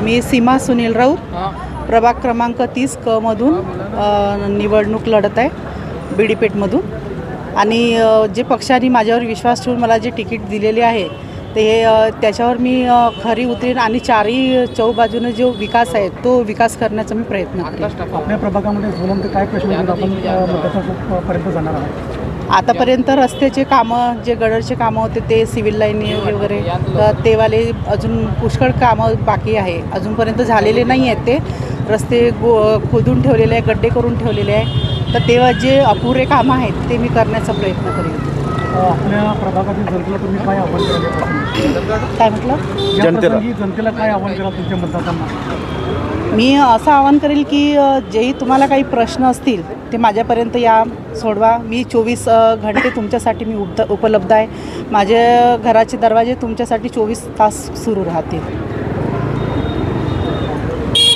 मी सीमा सुनील राऊत प्रभाग क्रमांक 30 क मधून निवडणूक लढत आहे बीडीपेठमधून आणि जे पक्षाने माझ्यावर विश्वास ठेवून मला जे तिकीट दिलेले आहे ते त्याच्यावर मी खरी उतरेन आणि चारही चौबाजूने जो विकास आहे तो विकास करण्याचा मी प्रयत्न करेन। आपल्या प्रभागामध्ये ज्वलंत काय प्रश्न आहेत आपण मतदारांपर्यंत जाणार आहोत? आतापर्यंत रस्त्याचे कामं जे गडरचे कामं होते ते सिव्हिल लाईन वगैरे ते वाले अजून पुष्कळ कामं बाकी आहे, अजूनपर्यंत झालेले नाही आहेत। ते रस्ते खोदून ठेवलेले आहे, गड्डे करून ठेवलेले आहे, तर तेव्हा जे अपुरे कामं आहेत ते मी करण्याचा प्रयत्न करेन। आपल्या प्रभागातील जनतेला तुम्ही काय आव्हान कराल? काय म्हटलं? जनतेला काय आव्हान कराल तुमच्या मतदारांना? मी असं आवाहन करेल की जेही तुम्हाला काही प्रश्न असतील ते माझ्यापर्यंत या सोडवा। मी 24 घंटे तुमच्यासाठी मी उपलब्ध आहे। माझ्या घराचे दरवाजे तुमच्यासाठी 24 तास सुरू राहतील।